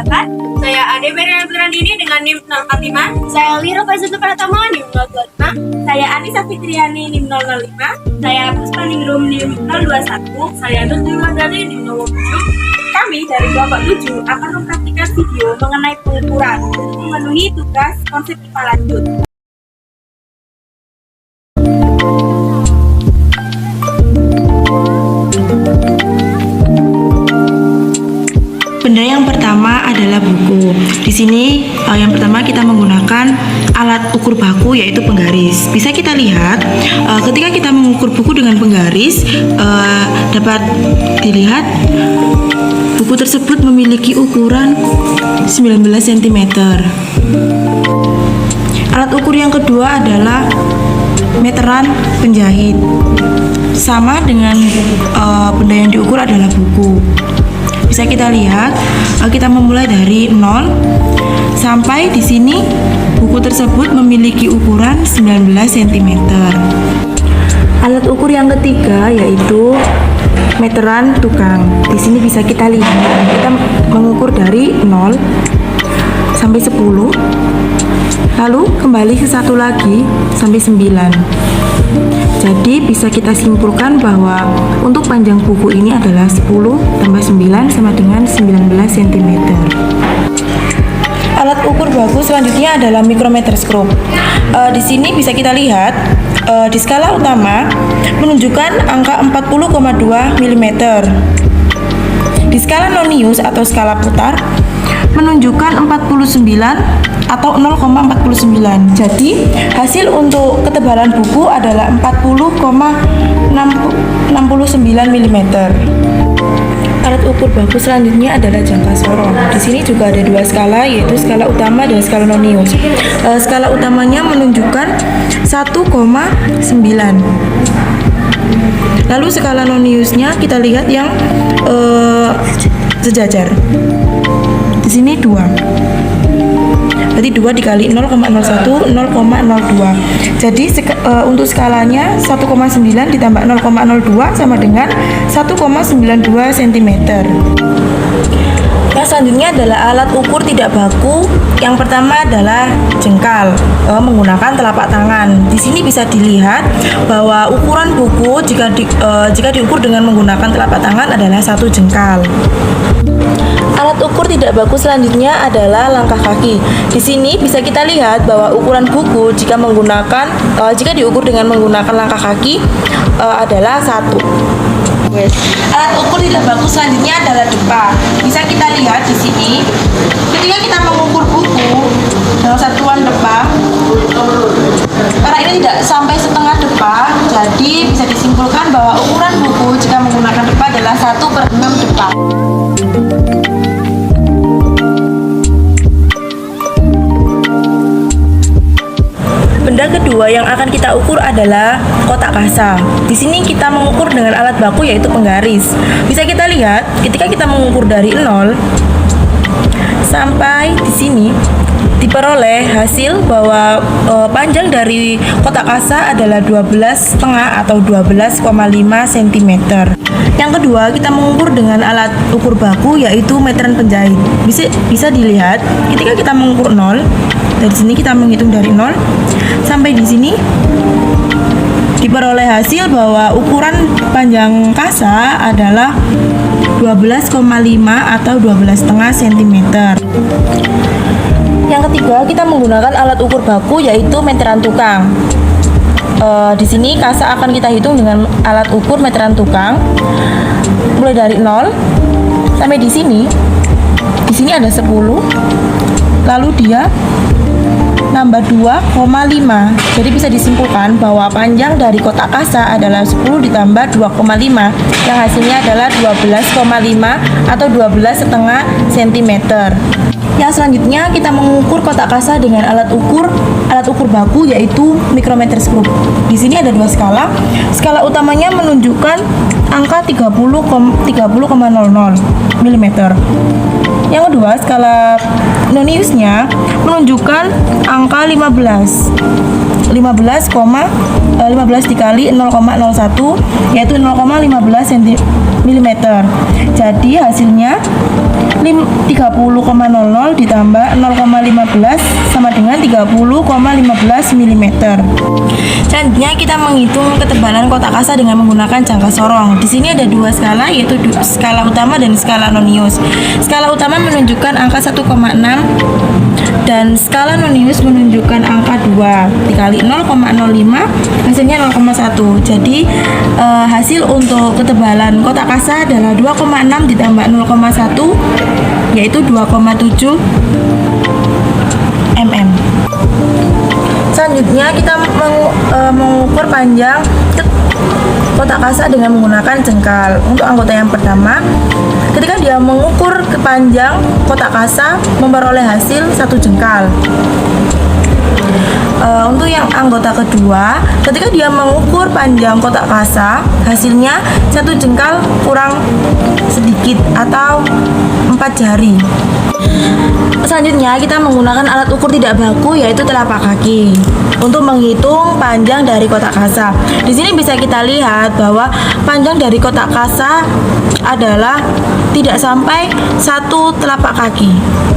perkenalkan, saya Ade Meriam Brandini dengan NIM 045. Saya Lira Faizutul Pratama NIM 025. Saya Anissa Fitriani NIM 005. Saya Puspaningrum NIM 021. Saya Nurul Mandari NIM 07. Kami dari kelompok 7 akan mempraktikkan video mengenai pengukuran untuk memenuhi tugas konsep IPA lanjut. Benda yang pertama adalah buku. Di sini yang pertama kita menggunakan alat ukur baku yaitu penggaris. Bisa kita lihat ketika kita mengukur buku dengan penggaris dapat dilihat buku tersebut memiliki ukuran 19 cm. Alat ukur yang kedua adalah meteran penjahit. Sama dengan benda yang diukur adalah buku. Bisa kita lihat, kita memulai dari 0 sampai di sini buku tersebut memiliki ukuran 19 cm. Alat ukur yang ketiga yaitu meteran tukang. Di sini bisa kita lihat, kita mengukur dari 0 sampai 10. Lalu kembali ke satu lagi sampai 9. Jadi bisa kita simpulkan bahwa untuk panjang buku ini adalah 10 tambah 9 sama dengan 19 cm. Alat ukur baku selanjutnya adalah mikrometerskop. Di sini bisa kita lihat di skala utama menunjukkan angka 40,2 mm. Di skala nonius atau skala putar menunjukkan 49 atau 0,49. Jadi hasil untuk ketebalan buku adalah 40,69 mm. Alat ukur baku selanjutnya adalah jangka sorong. Di sini juga ada dua skala, yaitu skala utama dan skala nonius. Skala utamanya menunjukkan 1,9. Lalu skala noniusnya kita lihat yang sejajar. Di sini 2. Berarti 2 dikali 0,01, 0,02. Jadi untuk skalanya 1,9 ditambah 0,02 sama dengan 1,92 cm. Yang selanjutnya adalah alat ukur tidak baku. Yang pertama adalah jengkal menggunakan telapak tangan. Di sini bisa dilihat bahwa ukuran buku jika diukur dengan menggunakan telapak tangan adalah 1 jengkal. Alat ukur tidak baku selanjutnya adalah langkah kaki. Di sini bisa kita lihat bahwa ukuran buku jika diukur dengan menggunakan langkah kaki adalah 1. Alat ukur tidak baku selanjutnya adalah depa. Bisa kita lihat di sini, ketika kita mengukur buku dalam satuan depa, karena ini tidak sampai setengah depa, jadi bisa disimpulkan bahwa ukuran buku jika menggunakan depa adalah 1/6 depa. Benda kedua yang akan kita ukur adalah kotak kasa. Di sini kita mengukur dengan alat baku yaitu penggaris. Bisa kita lihat ketika kita mengukur dari 0 sampai di sini diperoleh hasil bahwa panjang dari kotak kasa adalah 12,5 atau 12,5 cm. Yang kedua, kita mengukur dengan alat ukur baku yaitu meteran penjahit. Bisa dilihat ketika kita mengukur 0, dari sini kita menghitung dari 0 sampai di sini diperoleh hasil bahwa ukuran panjang kasa adalah 12,5 atau 12,5 cm. Yang ketiga, kita menggunakan alat ukur baku yaitu meteran tukang. Di sini kasa akan kita hitung dengan alat ukur meteran tukang. Mulai dari 0 sampai di sini. Di sini ada 10. Lalu dia nambah 2,5. Jadi bisa disimpulkan bahwa panjang dari kotak kasa adalah 10 ditambah 2,5 yang hasilnya adalah 12,5 atau 12,5 cm. Yang selanjutnya kita mengukur kotak kasa dengan alat ukur baku yaitu mikrometerskop. Di sini ada dua skala. Skala utamanya menunjukkan angka 30,00 mm. Yang kedua, skala noniusnya menunjukkan angka 15. 15 dikali 0,01 yaitu 0,15 mm. Jadi hasilnya 30,00 ditambah 0,15 sama dengan 30,15 mm. Selanjutnya kita menghitung ketebalan kotak kasa dengan menggunakan jangka sorong. Di sini ada dua skala, yaitu skala utama dan skala nonius. Skala utama menunjukkan angka 1,6 dan skala nonius menunjukkan angka 2 dikali 0,05 hasilnya 0,1. Jadi hasil untuk ketebalan kotak kasa adalah 2,6 ditambah 0,1 yaitu 2,7 mm. Selanjutnya kita mengukur panjang kotak kasa dengan menggunakan jengkal. Untuk anggota yang pertama, ketika dia mengukur panjang kotak kasa memperoleh hasil 1 jengkal. Untuk yang anggota kedua, ketika dia mengukur panjang kotak kasa, hasilnya 1 jengkal kurang sedikit atau 4 jari. Selanjutnya kita menggunakan alat ukur tidak baku yaitu telapak kaki untuk menghitung panjang dari kotak kasa. Di sini bisa kita lihat bahwa panjang dari kotak kasa adalah tidak sampai 1 telapak kaki.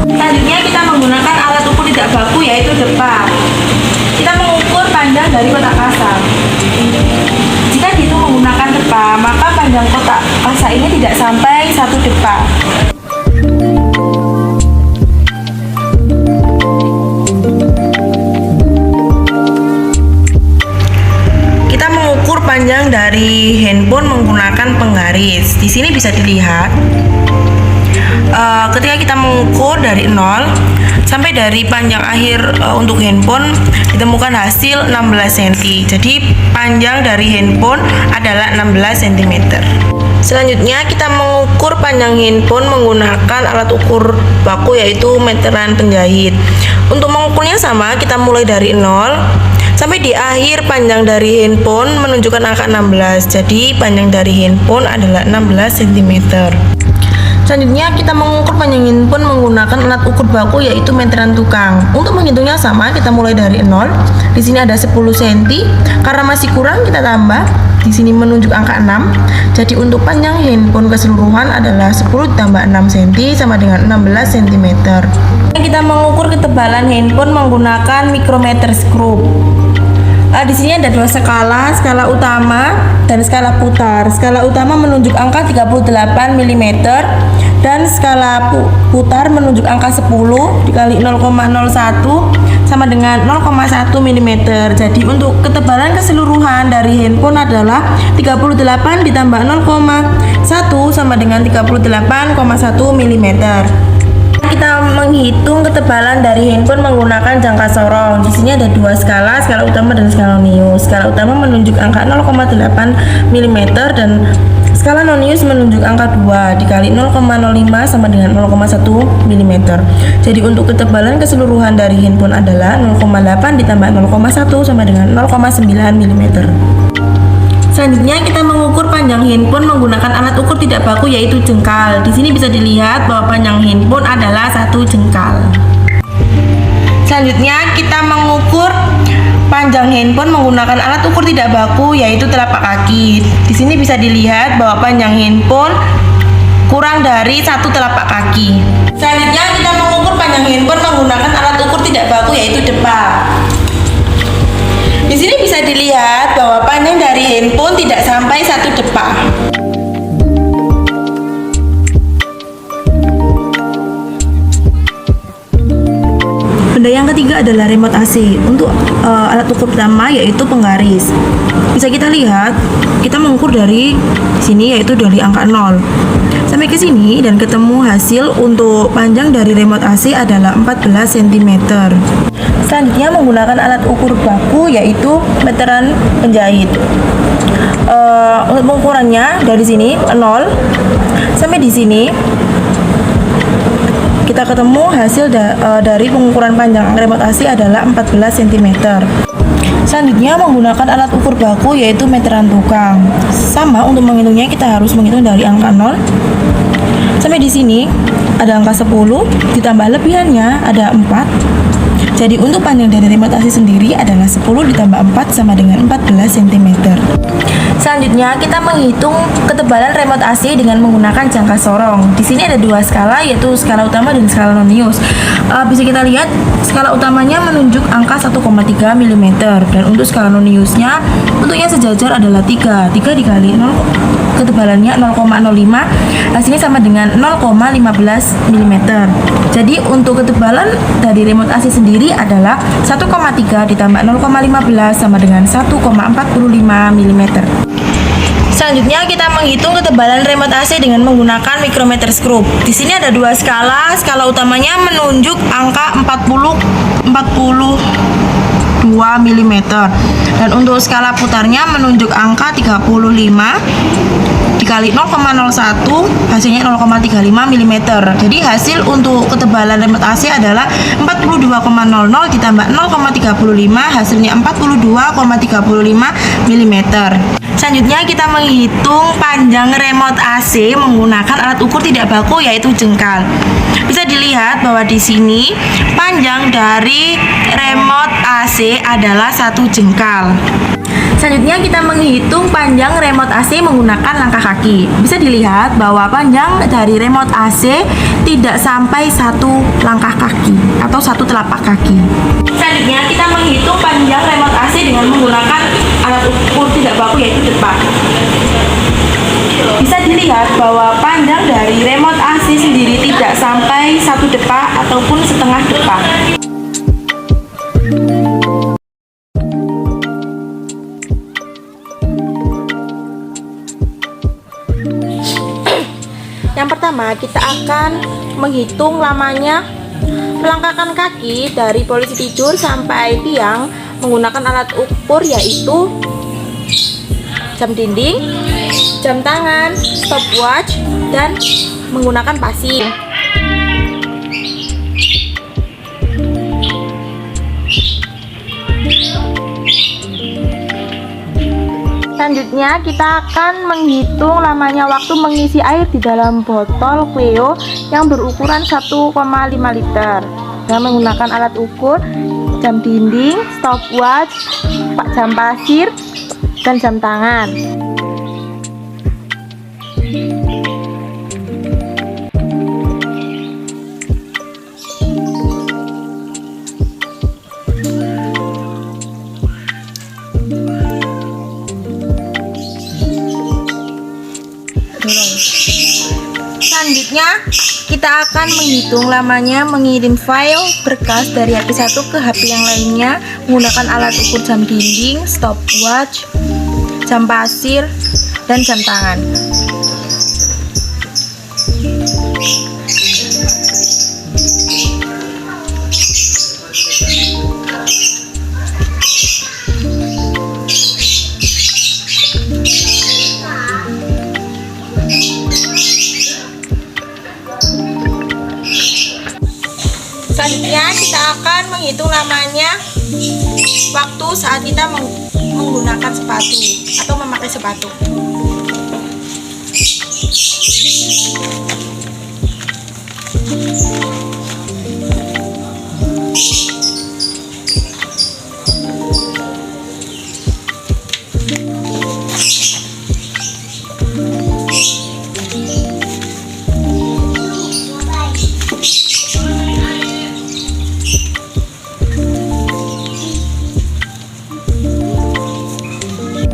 Selanjutnya kita menggunakan alat ukur tidak baku yaitu depa. Kita mengukur panjang dari kotak kasa. Jika dihitung menggunakan depa, maka panjang kotak kasa ini tidak sampai 1 depa. Kita mengukur panjang dari handphone menggunakan penggaris. Di sini bisa dilihat ketika kita mengukur dari 0 sampai dari panjang akhir untuk handphone ditemukan hasil 16 cm. Jadi panjang dari handphone adalah 16 cm. Selanjutnya kita mengukur panjang handphone menggunakan alat ukur baku yaitu meteran penjahit. Untuk mengukurnya sama, kita mulai dari 0 sampai di akhir panjang dari handphone menunjukkan angka 16. Jadi panjang dari handphone adalah 16 cm. Selanjutnya kita mengukur panjang handphone menggunakan alat ukur baku yaitu meteran tukang. Untuk menghitungnya sama, kita mulai dari 0. Di sini ada 10 cm. Karena masih kurang kita tambah. Di sini menunjuk angka 6. Jadi untuk panjang handphone keseluruhan adalah 10 tambah 6 cm sama dengan 16 cm. Kita mengukur ketebalan handphone menggunakan micrometer screw. Di sini ada dua skala, skala utama dan skala putar. Skala utama menunjuk angka 38 mm dan skala putar menunjuk angka 10 dikali 0,01 sama dengan 0,1 mm. Jadi untuk ketebalan keseluruhan dari handphone adalah 38 ditambah 0,1 sama dengan 38,1 mm. Kita menghitung ketebalan dari handphone menggunakan jangka sorong. Di sini ada dua skala, skala utama dan skala nonius. Skala utama menunjuk angka 0,8 mm dan skala nonius menunjuk angka 2 dikali 0,05 sama dengan 0,1 mm. Jadi untuk ketebalan keseluruhan dari handphone adalah 0,8 ditambah 0,1 sama dengan 0,9 mm. Selanjutnya kita mengukur panjang handphone menggunakan alat ukur tidak baku yaitu jengkal. Di sini bisa dilihat bahwa panjang handphone adalah 1 jengkal. Selanjutnya kita mengukur panjang handphone menggunakan alat ukur tidak baku yaitu telapak kaki. Di sini bisa dilihat bahwa panjang handphone kurang dari 1 telapak kaki. Selanjutnya kita mengukur panjang handphone menggunakan alat ukur tidak baku yaitu depa. Di sini bisa dilihat bahwa panjang dari handphone tidak sampai 1 depa. Benda yang ketiga adalah remote AC. Untuk alat ukur pertama yaitu penggaris. Bisa kita lihat, kita mengukur dari sini yaitu dari angka 0 sampai ke sini dan ketemu hasil untuk panjang dari remote AC adalah 14 cm. Selanjutnya menggunakan alat ukur baku yaitu meteran penjahit. Untuk pengukurannya dari sini 0 sampai di sini kita ketemu hasil dari pengukuran panjang remote AC adalah 14 cm. Selanjutnya menggunakan alat ukur baku yaitu meteran tukang. Sama, untuk menghitungnya kita harus menghitung dari angka 0 sampai di sini ada angka 10 ditambah lebihannya ada 4 Jadi untuk panjang dari remote AC sendiri adalah 10 ditambah 4 sama dengan 14 cm. Selanjutnya kita menghitung ketebalan remote AC dengan menggunakan jangka sorong. Di sini ada dua skala, yaitu skala utama dan skala nonius. Bisa kita lihat skala utamanya menunjuk angka 1,3 mm dan untuk skala noniusnya bentuknya sejajar adalah 3 dikali 0, ketebalannya 0,05, hasilnya sama dengan 0,15 mm. Jadi untuk ketebalan dari remote AC sendiri adalah 1,3 ditambah 0,15 sama dengan 1,45 mm. Selanjutnya kita menghitung ketebalan remote AC dengan menggunakan micrometer screw. Di sini ada dua skala. Skala utamanya menunjuk angka 42 mm dan untuk skala putarnya menunjuk angka 35 dikali 0,01, hasilnya 0,35 mm. Jadi hasil untuk ketebalan remote AC adalah 42,00 ditambah 0,35, hasilnya 42,35 mm. Selanjutnya kita menghitung panjang remote AC menggunakan alat ukur tidak baku, yaitu jengkal. Bisa dilihat bahwa di sini panjang dari remote AC adalah 1 jengkal. Selanjutnya kita menghitung panjang remote AC menggunakan langkah kaki. Bisa dilihat bahwa panjang dari remote AC tidak sampai 1 langkah kaki atau 1 telapak kaki. Selanjutnya kita menghitung panjang remote AC dengan menggunakan alat ukur tidak baku, yaitu depak. Bisa dilihat bahwa panjang dari remote AC sendiri tidak sampai 1 depak ataupun setengah depak. Yang pertama, kita akan menghitung lamanya melangkahkan kaki dari posisi tidur sampai tiang menggunakan alat ukur, yaitu jam dinding, jam tangan, stopwatch, dan menggunakan pasir. Selanjutnya kita akan menghitung lamanya waktu mengisi air di dalam botol Cleo yang berukuran 1,5 liter dengan menggunakan alat ukur jam dinding, stopwatch, jam pasir, dan jam tangan. Selanjutnya kita akan menghitung lamanya mengirim file berkas dari HP satu ke HP yang lainnya menggunakan alat ukur jam dinding, stopwatch, jam pasir, dan jam tangan. Selanjutnya kita akan menghitung lamanya waktu saat kita menggunakan sepatu atau memakai sepatu.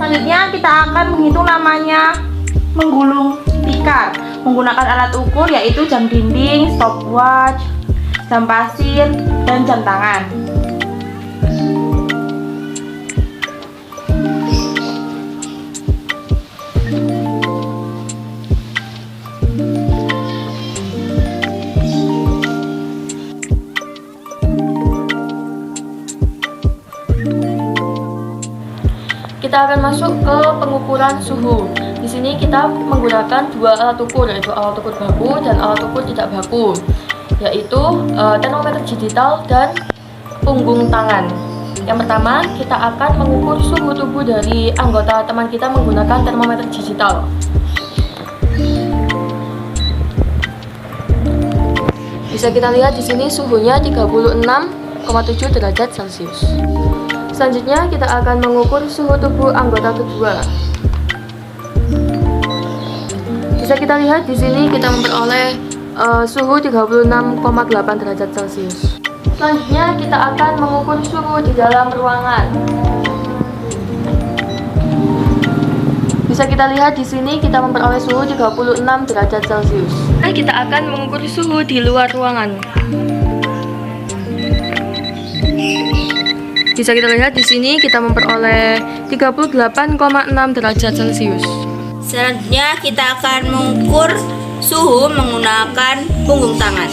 Selanjutnya kita akan menghitung lamanya menggulung tikar menggunakan alat ukur, yaitu jam dinding, stopwatch, jam pasir, dan jam tangan. Kita akan masuk ke pengukuran suhu. Di sini kita menggunakan dua alat ukur, yaitu alat ukur baku dan alat ukur tidak baku, yaitu termometer digital dan punggung tangan. Yang pertama, kita akan mengukur suhu tubuh dari anggota teman kita menggunakan termometer digital. Bisa kita lihat di sini suhunya 36 4,7 derajat Celcius. Selanjutnya kita akan mengukur suhu tubuh anggota kedua. Bisa kita lihat di sini kita memperoleh suhu 36,8 derajat Celcius. Selanjutnya kita akan mengukur suhu di dalam ruangan. Bisa kita lihat di sini kita memperoleh suhu 36 derajat Celcius. Nah, kita akan mengukur suhu di luar ruangan. Bisa kita lihat di sini kita memperoleh 38,6 derajat Celcius. Selanjutnya kita akan mengukur suhu menggunakan punggung tangan.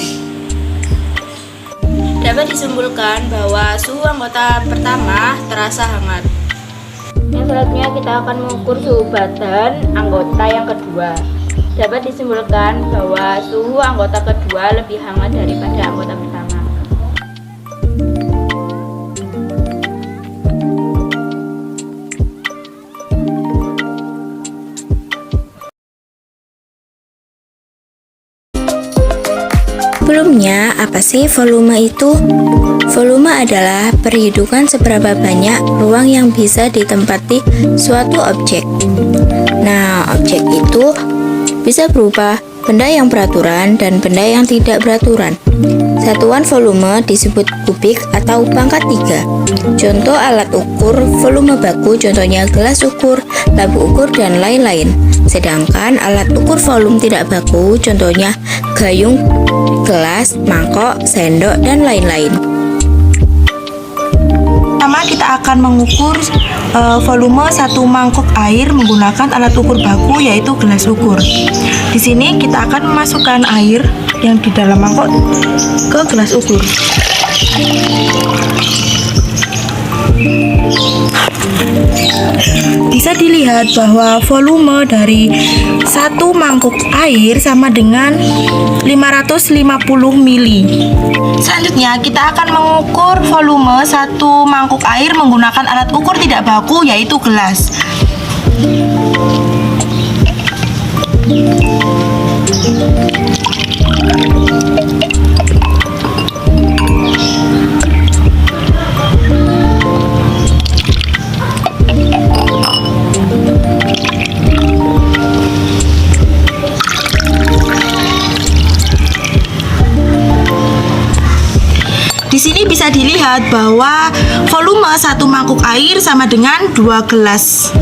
Dapat disimpulkan bahwa suhu anggota pertama terasa hangat. Yang selanjutnya kita akan mengukur suhu badan anggota yang kedua. Dapat disimpulkan bahwa suhu anggota kedua lebih hangat daripada anggota pertama. Sebelumnya, apa sih volume itu? Volume adalah perhitungan seberapa banyak ruang yang bisa ditempati suatu objek. Nah, objek itu bisa berupa benda yang beraturan dan benda yang tidak beraturan. Satuan volume disebut kubik atau pangkat 3. Contoh alat ukur volume baku contohnya gelas ukur, labu ukur, dan lain-lain. Sedangkan alat ukur volume tidak baku contohnya gayung, gelas, mangkok, sendok, dan lain-lain. Pertama kita akan mengukur volume satu mangkok air menggunakan alat ukur baku yaitu gelas ukur. Di sini kita akan memasukkan air yang di dalam mangkok ke gelas ukur. Bisa dilihat bahwa volume dari satu mangkuk air sama dengan 550 mili. Selanjutnya kita akan mengukur volume satu mangkuk air menggunakan alat ukur tidak baku yaitu gelas. Di sini bisa dilihat bahwa volume satu mangkuk air sama dengan 2 gelas.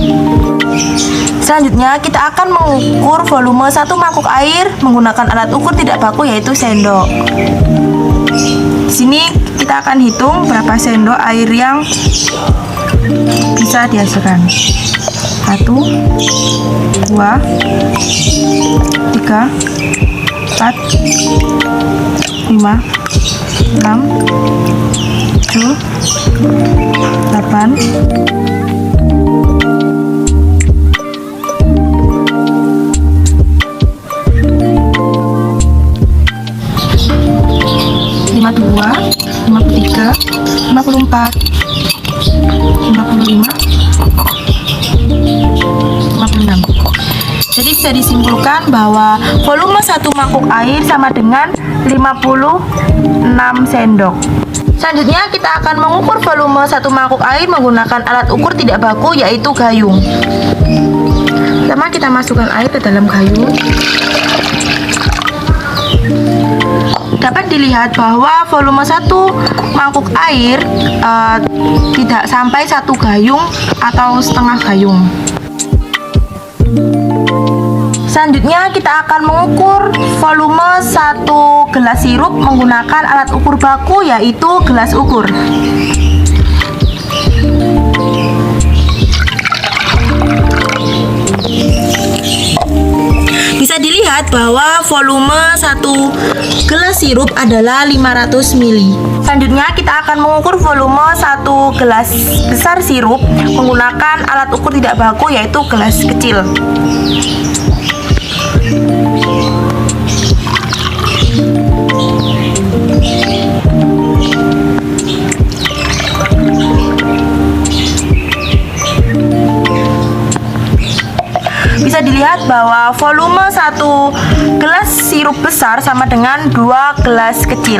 Selanjutnya kita akan mengukur volume satu mangkuk air menggunakan alat ukur tidak baku yaitu sendok. Di sini kita akan hitung berapa sendok air yang bisa dihasilkan. 1, 2, 3, 4, 5, 6, 7, 8, 52, 53, 54, 55, 56. Jadi bisa disimpulkan bahwa volume satu mangkuk air sama dengan 56 sendok. Selanjutnya kita akan mengukur volume satu mangkuk air menggunakan alat ukur tidak baku yaitu gayung. Pertama kita masukkan air ke dalam gayung. Dapat dilihat bahwa volume satu mangkuk air tidak sampai satu gayung atau setengah gayung. Selanjutnya kita akan mengukur volume satu gelas sirup menggunakan alat ukur baku yaitu gelas ukur. Bisa dilihat bahwa volume satu gelas sirup adalah 500 ml. Selanjutnya kita akan mengukur volume satu gelas besar sirup menggunakan alat ukur tidak baku yaitu gelas kecil. Bisa dilihat bahwa volume satu gelas sirup besar sama dengan 2 gelas kecil.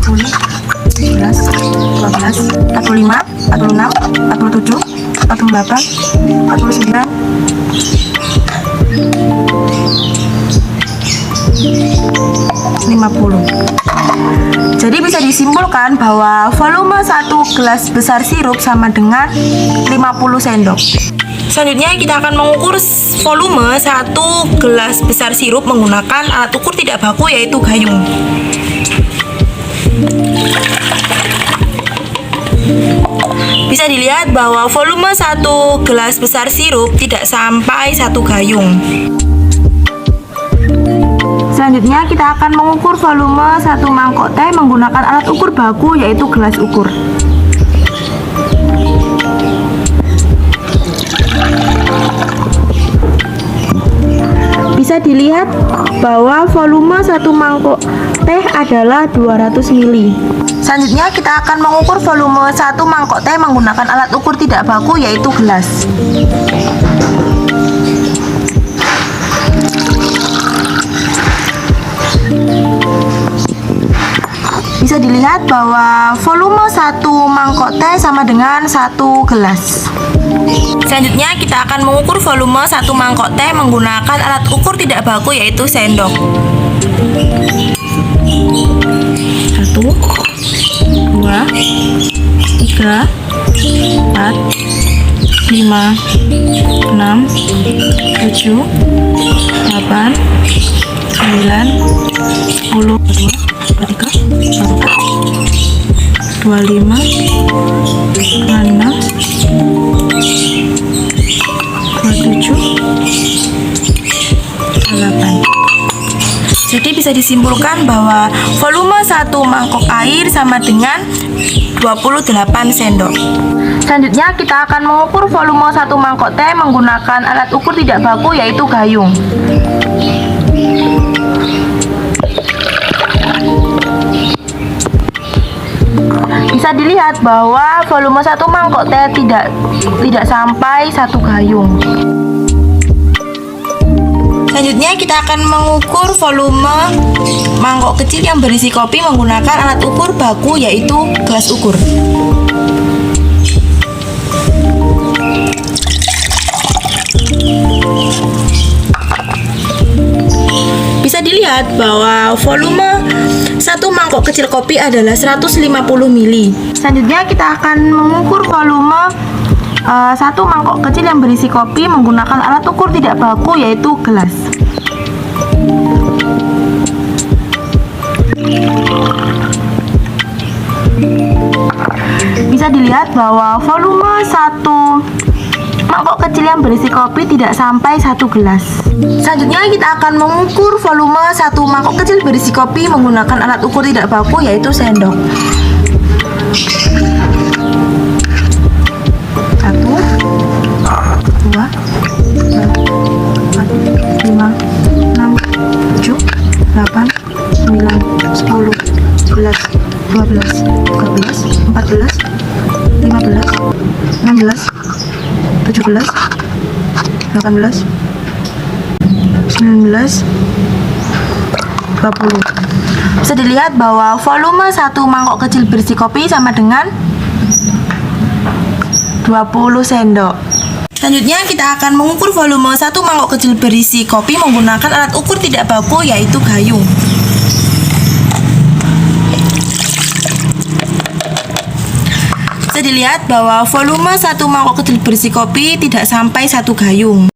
10, 11, 12, 45, 46, 47, 48, 49, 50. Jadi bisa disimpulkan bahwa volume 1 gelas besar sirup sama dengan 50 sendok. Selanjutnya kita akan mengukur volume 1 gelas besar sirup menggunakan alat ukur tidak baku yaitu gayung. Bisa dilihat bahwa volume 1 gelas besar sirup tidak sampai 1 gayung. Selanjutnya kita akan mengukur volume 1 mangkok teh menggunakan alat ukur baku yaitu gelas ukur. Bisa dilihat bahwa volume 1 mangkok teh adalah 200 ml. Selanjutnya kita akan mengukur volume 1 mangkok teh menggunakan alat ukur tidak baku yaitu gelas. Bisa dilihat bahwa volume 1 mangkok teh sama dengan 1 gelas. Selanjutnya kita akan mengukur volume 1 mangkok teh menggunakan alat ukur tidak baku yaitu sendok. 1, 2, 3, 4, 5, 6, 7, 8, 9, 10, 23, 24, 25, 26, 27, 28. Jadi bisa disimpulkan bahwa volume 1 mangkok air sama dengan 28 sendok. Selanjutnya kita akan mengukur volume 1 mangkok teh menggunakan alat ukur tidak baku yaitu gayung. Bisa dilihat bahwa volume 1 mangkok teh tidak sampai 1 gayung. Selanjutnya kita akan mengukur volume mangkok kecil yang berisi kopi menggunakan alat ukur baku yaitu gelas ukur. Bisa dilihat bahwa volume 1 mangkok kecil kopi adalah 150 ml. Selanjutnya kita akan mengukur volume 1 mangkok kecil yang berisi kopi menggunakan alat ukur tidak baku yaitu gelas. Bisa dilihat bahwa volume 1 mangkok kecil yang berisi kopi tidak sampai 1 gelas. Selanjutnya kita akan mengukur volume 1 mangkok kecil berisi kopi menggunakan alat ukur tidak baku yaitu sendok. 1, 2, 3, 4, 5, 6, 7, 8, 9, 10, 11, 12, 13, 14, 15, 16, 17, 18, 19, 20. Bisa dilihat bahwa volume 1 mangkok kecil berisi kopi sama dengan 20 sendok. Selanjutnya kita akan mengukur volume 1 mangkok kecil berisi kopi menggunakan alat ukur tidak baku yaitu gayung. Bisa dilihat bahwa volume 1 mangkok kecil berisi kopi tidak sampai 1 gayung.